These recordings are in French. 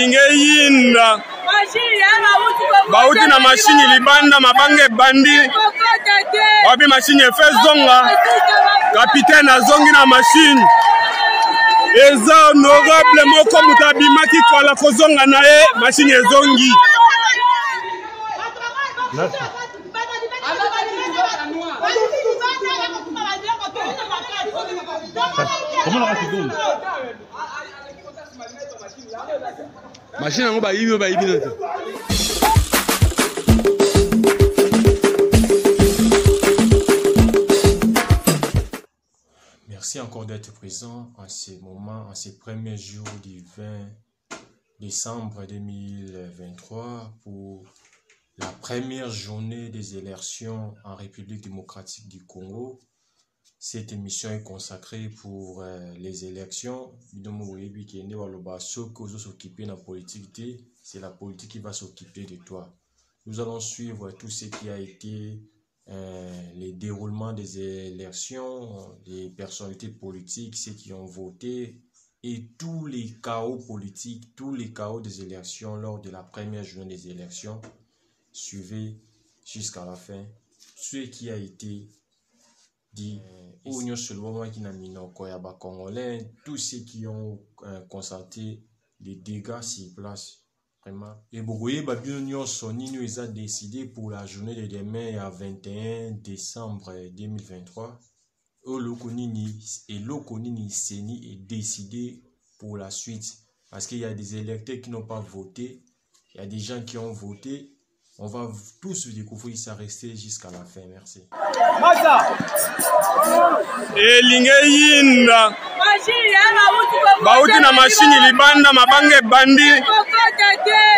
Elinge yinda bauti na machine libanda mabange bandi wapi machine efezonga capitaine azongi na machine eza honorable moko mutabimaki kola kozonga na ye machine ezongi machine yango bayibi note. Merci encore d'être présent en ces moments, en ces premiers jours du 20 décembre 2023 pour la première journée des élections en République démocratique du Congo. Cette émission est consacrée pour les élections. C'est la politique qui va s'occuper de toi. Nous allons suivre tout ce qui a été les déroulements des élections, les personnalités politiques, ceux qui ont voté et tous les chaos politiques, tous les chaos des élections lors de la première journée des élections. Suivez jusqu'à la fin ce qui a été dit. Tous ceux qui ont constaté les dégâts sur place. Vraiment. Et Bogoye Babylonion Sonino ils a décidé pour la journée de demain à 21 décembre 2023. Lokonini Seni est décidé pour la suite. Parce qu'il y a des électeurs qui n'ont pas voté. Il y a des gens qui ont voté. On va tous découvrir ça, rester jusqu'à la fin. Merci. Elingeyinda bauti na machine libanda mabange bandi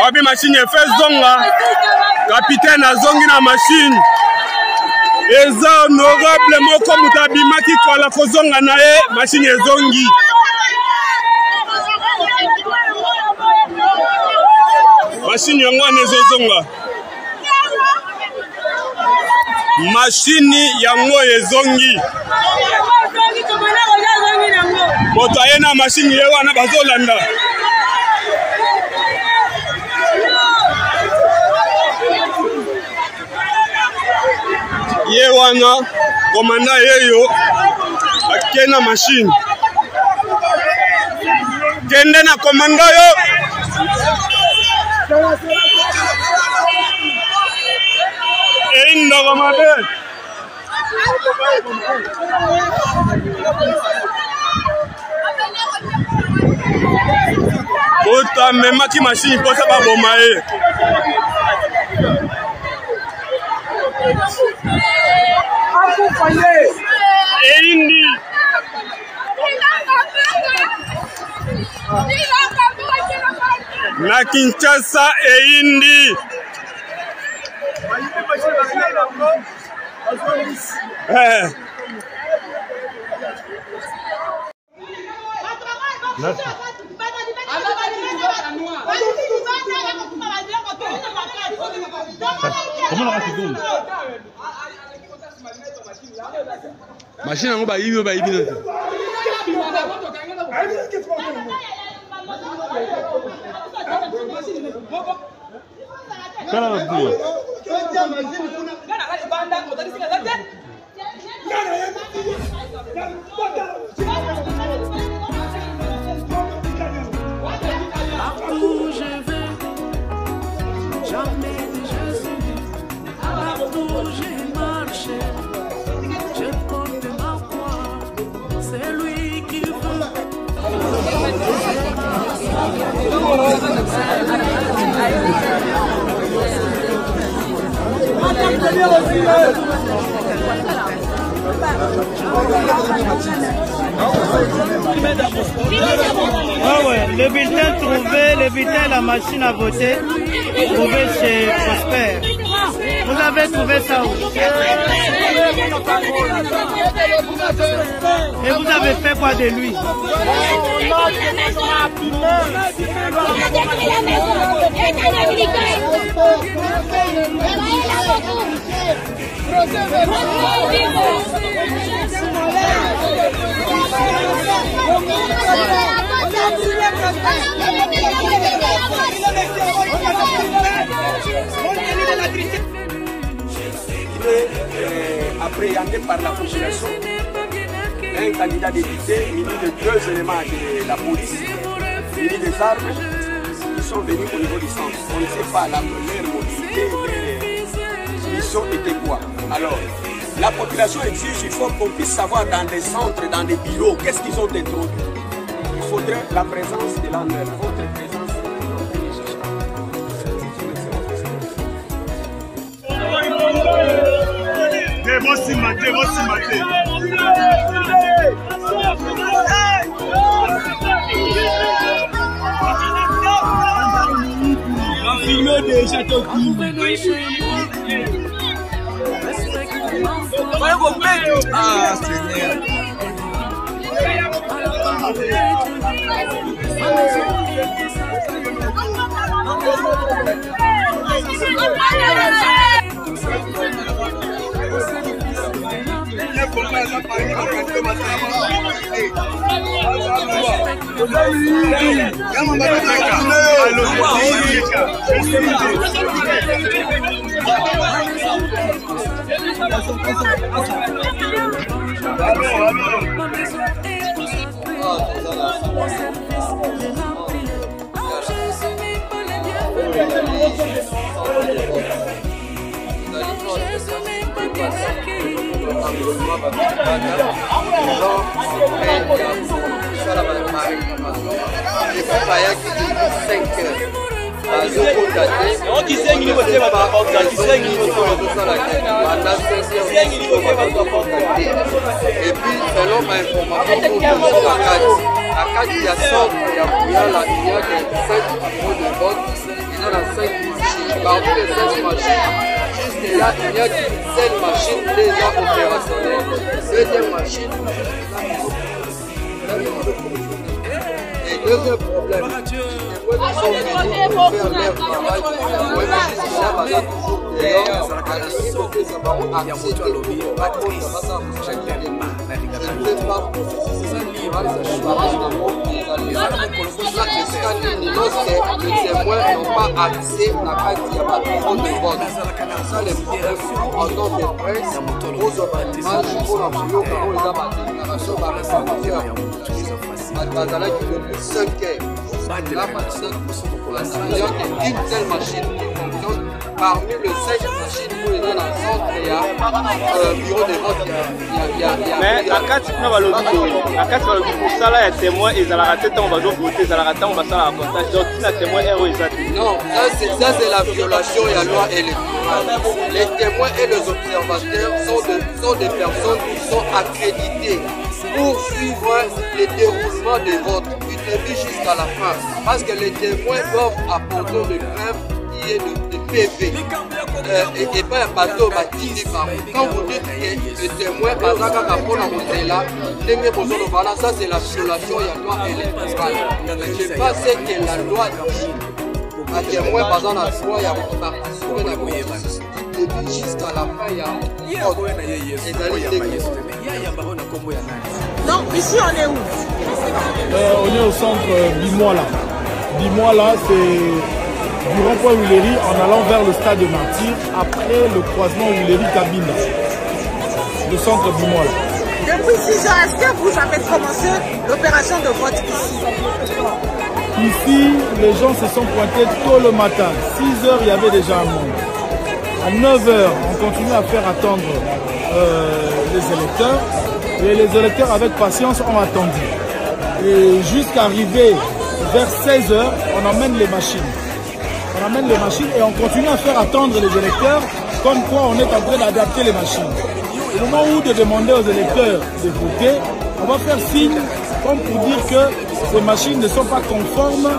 wapi machine efezonga capitaine azongi na machine eza honorable moko mutabimaki kola kozonga na ye machine ezongi machine yango ezozonga machine yango ezongi moto aye na machine ye wana bazolanda ye wana komanda yeyo ake na machine kende na komanda yo inda komande ota memaki machine posa baboma ye eindi na Kinshasa eindi machine yango bayibi note. Partout je vais, jamais je suis. Partout j'ai marché, je porte ma foi. C'est lui qui veut. Ah ouais, le bulletin trouvé, le bulletin, la machine à voter, trouvé chez Prosper. Vous avez trouvé ça où? Et vous avez fait quoi de lui? Appréhendé par la population, un candidat député muni de 2 éléments de la police, muni des armes, ils sont venus au niveau du centre. On ne sait pas leur mobilité, leur mission était quoi. Alors, la population exige, il faut qu'on puisse savoir dans des centres, dans des bureaux, qu'est-ce qu'ils ont introduit. Il faudrait la présence de l'ANER, votre présence. Você matei. Filmou déjà ton coup. Ah, Seigneur. Et puis, selon ma information, la carte, il y a 5 bureaux de vote, il y en a 5 machines. Parmi les 5 machines, jusque là, il n'y a qu'une seule machine déjà opérationnelle. Deuxième machine, et deuxième problème, les gens sont venus pour faire leur travail, les témoins n'ont pas accès à la carte, il n'y a pas de bureau de vote. C'est ça les problèmes en tant que presse, aux opérations, pour la vidéo, pour les déclarations, par la santé, la population. Bazala qui est le 5e. Là, il y a une seule machine qui fonctionne. Parmi les 5 machines pour les dans le centre, il y a bureau de vote. Mais la carte, pour ça, là, il y a témoin et ça on va voter, ça on va faire la comptage. Donc, il y a témoin et non, ça c'est la violation de la loi électorale. Les témoins et les observateurs sont des personnes qui sont accréditées pour suivre le déroulement des votes du début jusqu'à la fin. Parce que les témoins doivent apporter des preuves qui est de PV. Et pas un bateau bâti par vous. Quand vous dites que le témoin, par exemple, quand on est là, ça c'est la violation de la loi électorale. Je ne sais pas ce que la loi dit. Un témoin, par exemple, à soi, il y a participé à la processus. Depuis jusqu'à la fin, il y a donc ici on est où? On est au centre Bimola. Bimola, c'est du rond-point Willery en allant vers le stade de Martyr, après le croisement Willery-Kabinda. Le centre Bimola. Depuis 6 heures, est-ce que vous avez commencé l'opération de vote ici? Ici, les gens se sont pointés tôt le matin. 6 heures, il y avait déjà un monde. À 9 heures, on continue à faire attendre les électeurs. Et les électeurs, avec patience, ont attendu. Et jusqu'à arriver vers 16 heures, on emmène les machines. On amène les machines et on continue à faire attendre les électeurs, comme quoi on est en train d'adapter les machines. Au moment où de demander aux électeurs de voter, on va faire signe comme pour dire que ces machines ne sont pas conformes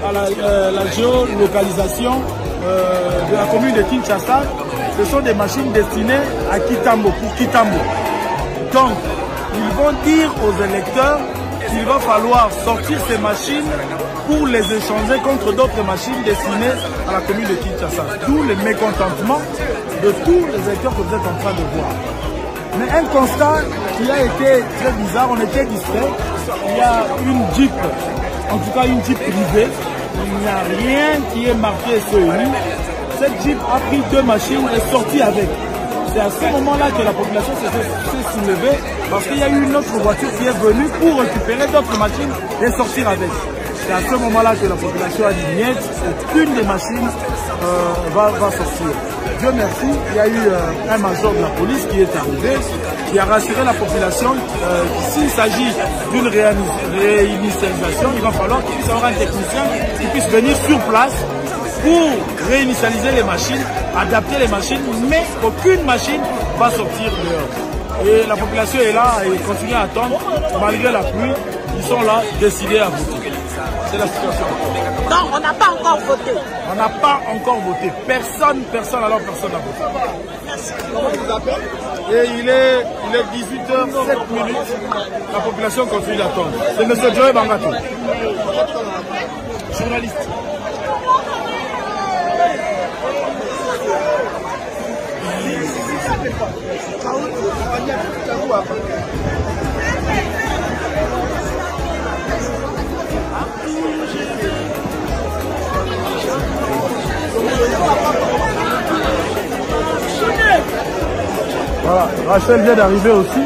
à la géolocalisation de la commune de Kinshasa. Ce sont des machines destinées à Kitambo, pour Kitambo. Donc, ils vont dire aux électeurs qu'il va falloir sortir ces machines pour les échanger contre d'autres machines destinées à la commune de Kinshasa. D'où le mécontentement de tous les électeurs que vous êtes en train de voir. Mais un constat qui a été très bizarre, on était distrait. Il y a une Jeep en tout cas une Jeep privée. Il n'y a rien qui est marqué CEI. Cette Jeep a pris 2 machines et est sortie avec. C'est à ce moment-là que la population s'est soulevée parce qu'il y a eu une autre voiture qui est venue pour récupérer d'autres machines et sortir avec. C'est à ce moment-là que la population a dit niet, aucune des machines va sortir. Dieu merci, il y a eu un major de la police qui est arrivé, qui a rassuré la population s'il s'agit d'une réinitialisation, il va falloir qu'il puisse avoir un technicien qui puisse venir sur place pour réinitialiser les machines, adapter les machines, mais aucune machine va sortir dehors. Et la population est là et continue à attendre, malgré la pluie, ils sont là, décidés à voter. C'est la situation. Donc on n'a pas encore voté. On n'a pas encore voté. Personne n'a voté. Merci. Comment vous appelez? Et il est 18h07. La population continue d'attendre. C'est M. Joey Bangato. Journaliste. Voilà, Rachel vient d'arriver aussi.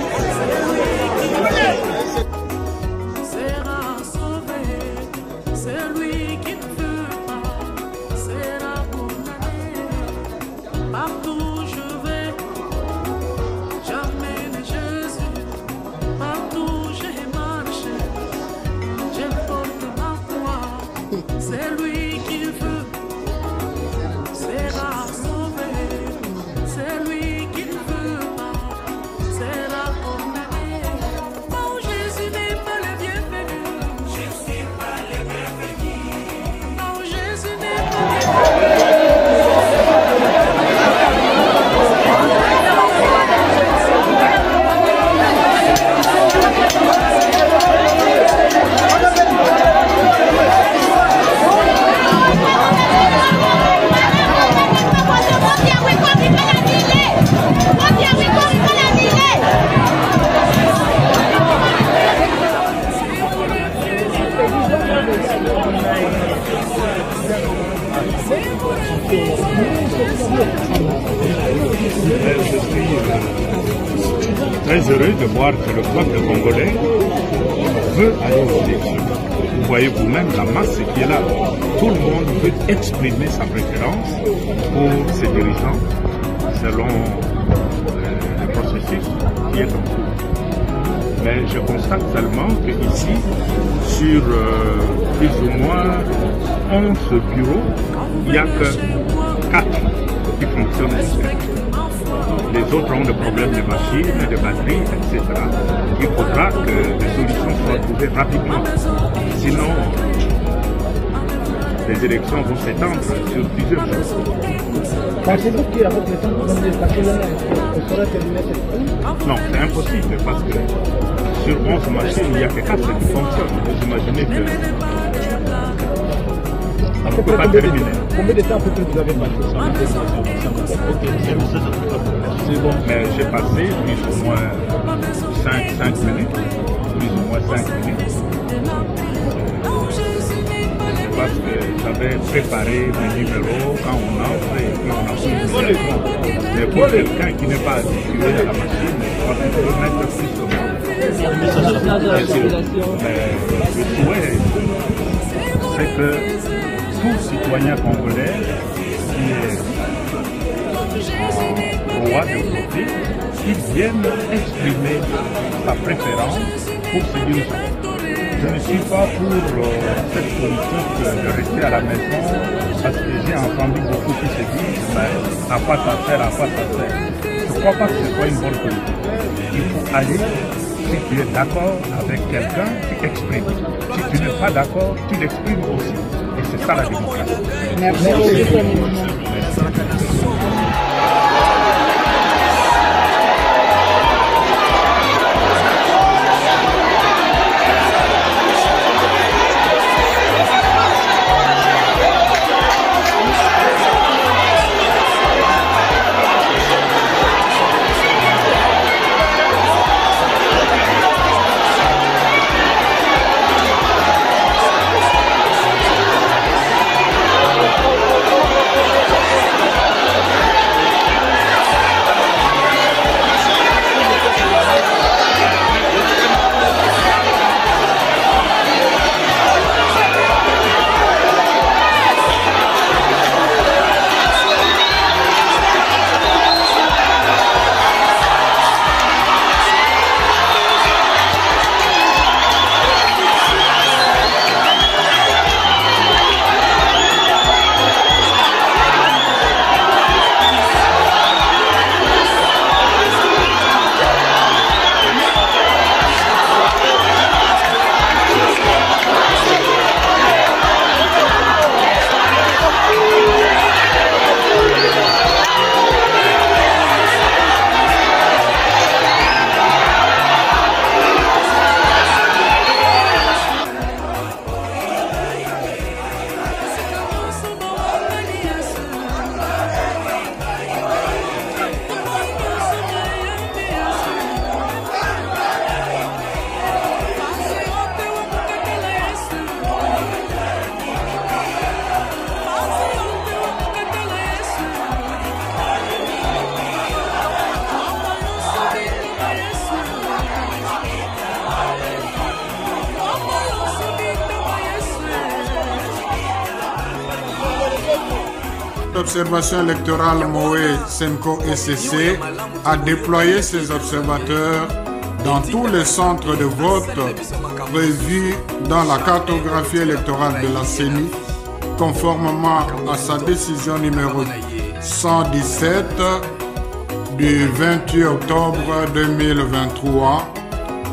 Très heureux de voir que le peuple congolais veut aller aux élections. Vous voyez vous-même la masse qui est là. Tout le monde veut exprimer sa préférence pour ses dirigeants selon le processus qui est en cours. Mais je constate seulement qu'ici, sur plus ou moins 11 bureaux, il n'y a que 4 qui fonctionnent. Les autres ont des problèmes de machines, de batteries, etc. Il faudra que des solutions soient trouvées rapidement. Sinon, les élections vont s'étendre sur plusieurs jours. Pensez-vous qu'avec le temps, vous allez passer on saura terminer cette fois? Non, c'est impossible parce que sur 11 machines, il n'y a que 4 qui fonctionnent. Vous imaginez que on ne peut pas terminer. Combien de temps peut-être vous avez passé? C'est bon. Mais j'ai passé plus ou moins 5 minutes. Plus ou moins 5 minutes. Parce que j'avais préparé mes numéros quand on entre et puis on a pris le. Mais pour quelqu'un qui n'est pas habitué à la machine, on peut mettre plus de temps. Mais le souhait, c'est que tout citoyen congolais qui est en droit de voter, qu'ils viennent exprimer sa préférence pour ses dirigeants. Je ne suis pas pour cette politique de rester à la maison parce que j'ai entendu beaucoup qui se disent mais à quoi ça sert, à quoi ça sert. Je ne crois pas que ce soit une bonne politique. Il faut aller, si tu es d'accord avec quelqu'un, tu exprimes. Si tu n'es pas d'accord, tu l'exprimes aussi. Et c'est ça la démocratie. Merci. d'observation électorale MOE Senko SCC a déployé ses observateurs dans tous les centres de vote prévus dans la cartographie électorale de la CENI, conformément à sa décision numéro 117 du 28 octobre 2023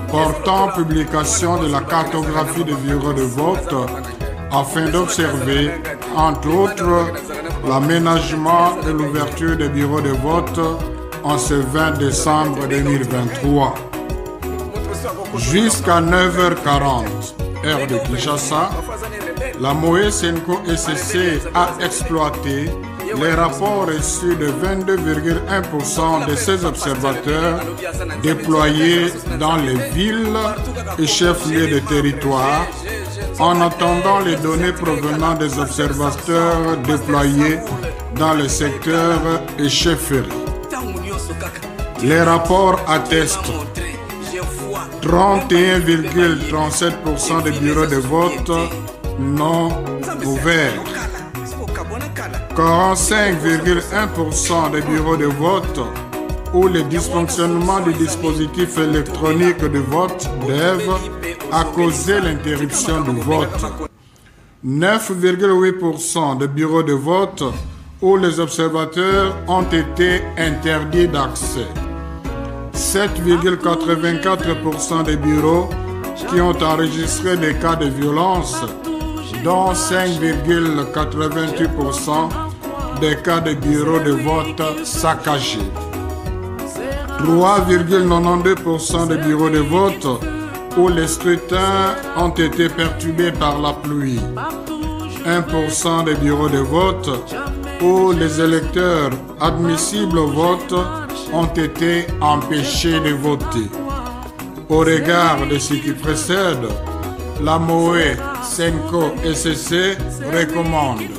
portant publication de la cartographie des bureaux de vote afin d'observer, entre autres, l'aménagement de l'ouverture des bureaux de vote en ce 20 décembre 2023. Jusqu'à 9h40, heure de Kinshasa, la MOE Senko SCC a exploité les rapports reçus de 22,1% de ses observateurs déployés dans les villes et chefs-lieux de territoire, en attendant les données provenant des observateurs déployés dans les secteurs et chefferies. Les rapports attestent 31,37% des bureaux de vote non ouverts, 45,1% des bureaux de vote où les dysfonctionnements du dispositif électronique de vote DEV a causé l'interruption du vote, 9,8% des bureaux de vote où les observateurs ont été interdits d'accès, 7,84% des bureaux qui ont enregistré des cas de violence, dont 5,88% des cas de bureaux de vote saccagés, 3,92% des bureaux de vote où les scrutins ont été perturbés par la pluie, 1% des bureaux de vote où les électeurs admissibles au vote ont été empêchés de voter. Au regard de ce qui précède, la MOE Senko SCC recommande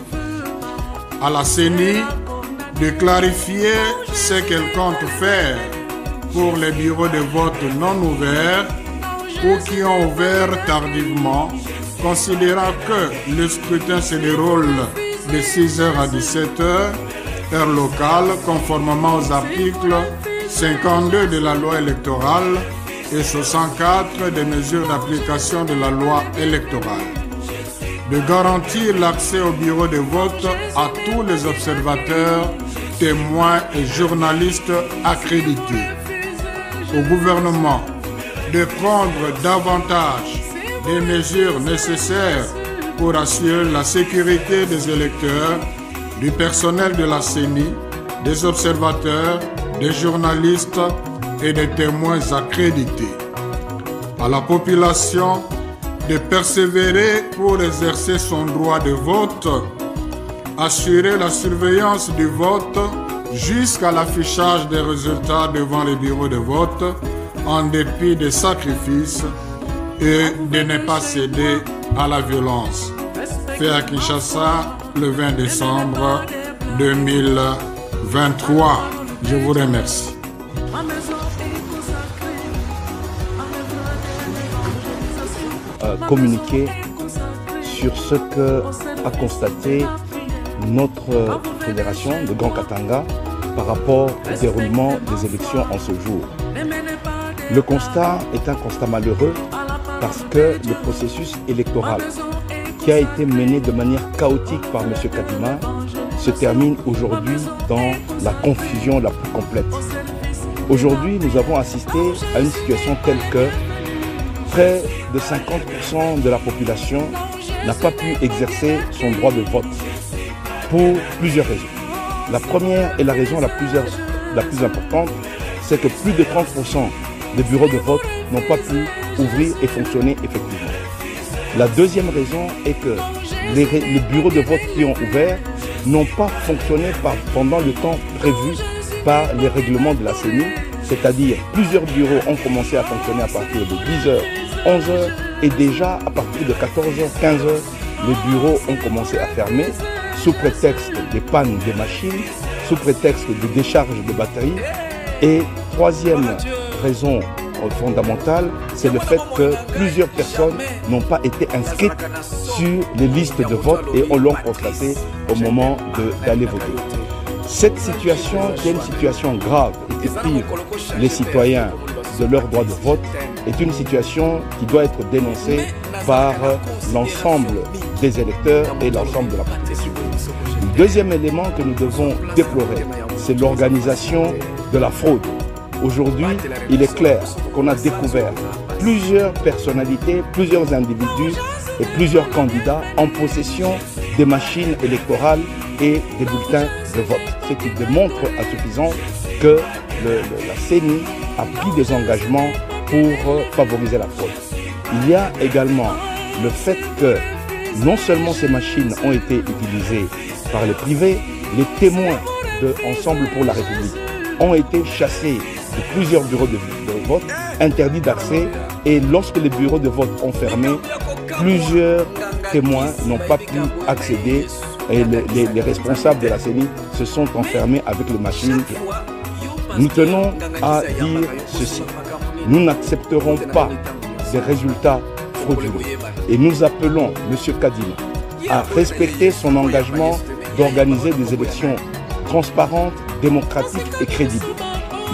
à la CENI de clarifier ce qu'elle compte faire pour les bureaux de vote non ouverts ou qui ont ouvert tardivement, considérant que le scrutin se déroule de 6h à 17h, heure locale, conformément aux articles 52 de la loi électorale et 64 des mesures d'application de la loi électorale. De garantir l'accès au bureau de vote à tous les observateurs, témoins et journalistes accrédités. Au gouvernement de prendre davantage des mesures nécessaires pour assurer la sécurité des électeurs, du personnel de la CENI, des observateurs, des journalistes et des témoins accrédités. À la population de persévérer pour exercer son droit de vote, assurer la surveillance du vote jusqu'à l'affichage des résultats devant les bureaux de vote en dépit des sacrifices et de ne pas céder à la violence. Fait à Kinshasa le 20 décembre 2023. Je vous remercie. Communiquer sur ce que a constaté notre fédération de Grand Katanga par rapport au déroulement des élections en ce jour. Le constat est un constat malheureux parce que le processus électoral qui a été mené de manière chaotique par M. Kadima se termine aujourd'hui dans la confusion la plus complète. Aujourd'hui, nous avons assisté à une situation telle que près de 50% de la population n'a pas pu exercer son droit de vote pour plusieurs raisons. La première et la raison la plus importante, c'est que plus de 30% des bureaux de vote n'ont pas pu ouvrir et fonctionner effectivement. La deuxième raison est que les bureaux de vote qui ont ouvert n'ont pas fonctionné pendant le temps prévu par les règlements de la CENI, c'est-à-dire plusieurs bureaux ont commencé à fonctionner à partir de 10h, 11h et déjà à partir de 14h, 15h, les bureaux ont commencé à fermer sous prétexte des pannes des machines, sous prétexte de décharge de batteries. Et troisième raison fondamentale, c'est le fait que plusieurs personnes n'ont pas été inscrites sur les listes de vote et on l'a constaté au moment d'aller voter. Cette situation, qui est une situation grave et qui prive les citoyens de leur droit de vote, est une situation qui doit être dénoncée par l'ensemble des électeurs et l'ensemble de la population. Le deuxième élément que nous devons déplorer, c'est l'organisation de la fraude. Aujourd'hui, il est clair qu'on a découvert plusieurs personnalités, plusieurs individus et plusieurs candidats en possession des machines électorales et des bulletins de vote. Ce qui démontre à suffisance que la CENI a pris des engagements pour favoriser la fraude. Il y a également le fait que non seulement ces machines ont été utilisées par les privés, les témoins de Ensemble pour la République ont été chassés de plusieurs bureaux de vote, interdits d'accès, et lorsque les bureaux de vote ont fermé, plusieurs témoins n'ont pas pu accéder et les responsables de la CENI se sont enfermés avec les machines. Nous tenons à dire ceci. Nous n'accepterons pas des résultats frauduleux et nous appelons M. Kadima à respecter son engagement d'organiser des élections transparentes, démocratiques et crédibles.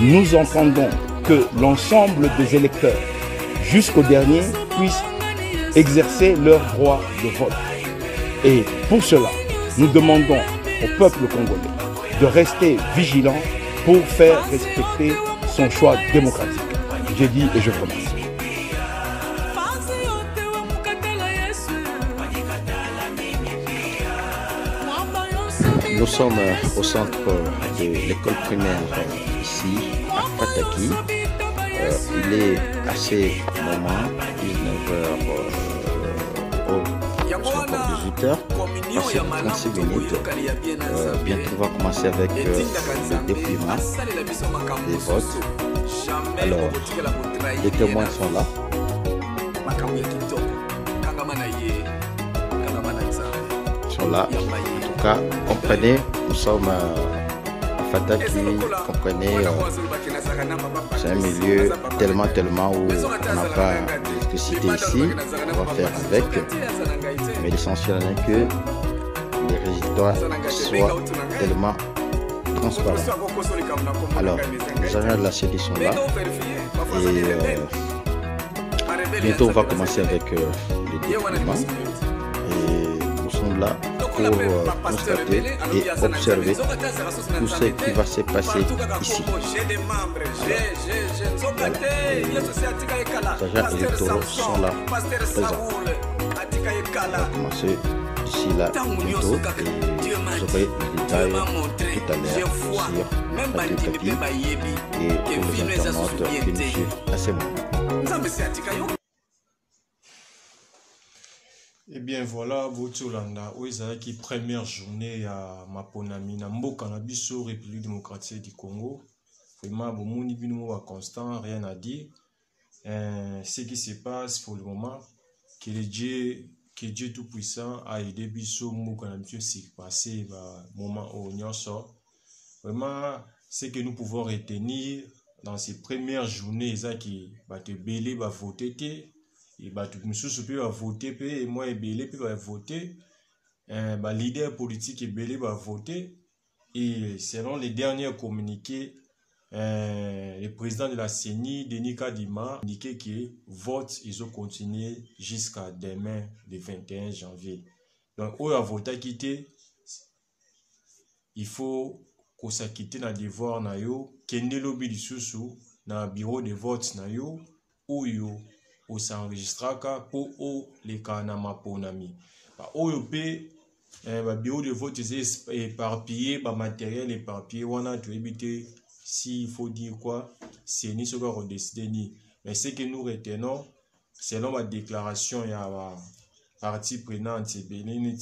Nous entendons que l'ensemble des électeurs, jusqu'au dernier, puissent exercer leur droit de vote. Et pour cela, nous demandons au peuple congolais de rester vigilant pour faire respecter son choix démocratique. J'ai dit et je vous remercie. Nous sommes au centre de l'école primaire ici à Fataki. Il est assez moment, 18h, passé 36 minutes. Bientôt on va commencer avec le dépouillement des votes. Alors, les témoins sont là. Ils sont là. En tout cas, comprenez, nous sommes à Fataki, comprenez, c'est un milieu tellement où on n'a pas d'électricité ici, on va faire avec, mais l'essentiel est que les résultats soient tellement transparents. Alors, les agents de la CENI sont là et bientôt on va commencer avec le dépouillement et nous sommes là pour constater et observer tout ce qui va se passer ici. Alors, les agents électoraux sont là, présents. On va commencer d'ici là bientôt et vous aurez les détails tout à l'heure sur Radio Kapi et pour les internautes qui nous suivent à ce moment. Eh bien voilà, Botolanda, qui première journée à Maponami, na Mboka na biso République démocratique du Congo. Vraiment, Bomoni Binomo à constant, rien à dire. Ce qui se passe pour le moment, que Dieu Tout-Puissant a aidé biso Mboka na biso s'est passé moment où on sort. Vraiment, ce que nous pouvons retenir dans ces premières journées, c'est qui va te belé, va voter. Et tout le monde peut voter, et moi et Belé peut voter, leader politique et Belé va voter, et selon les derniers communiqués, le président de la CENI, Denis Kadima, a indiqué que vote, ils ont continué jusqu'à demain, le 21 janvier. Donc, où a voté quitter, il faut qu'on s'acquitte dans le devoir, qu'il y ait lobby du sous dans le bureau de vote, ou yo. Ou s'enregistrera pour les canama ponami. Au bureau de vote est éparpillé, matériel éparpillé, on a tout évité. S'il faut dire quoi, c'est ni ce qu'on décide ni. Mais ce que nous retenons, selon ma déclaration, il y a la partie prenante, c'est Bénin,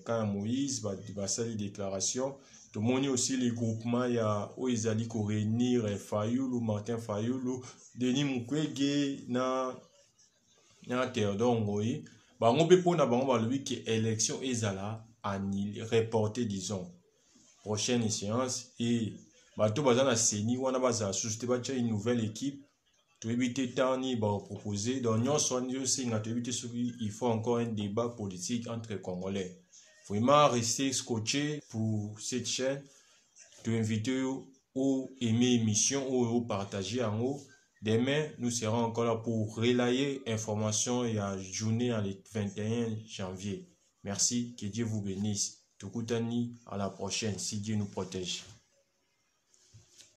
quand Moïse va faire les déclarations. Tout le monde aussi les groupements, il y a Oizali Korenir, Fayoulou, Martin Fayoulou, Denis Mukwege, Théodore Ngoyi, on peut prendre que l'élection est reportée, disons, prochaine séance, et tout le monde a CENI, on a une nouvelle équipe, tu éviter tant ni proposer. Donc, nous sommes aussi, il faut encore un débat politique entre les Congolais. Vraiment rester scotché pour cette chaîne, te inviter ou aimer l'émission ou partager en haut. Demain, nous serons encore là pour relayer information et à journée le 21 janvier. Merci, que Dieu vous bénisse. Tukutani, à la prochaine, si Dieu nous protège.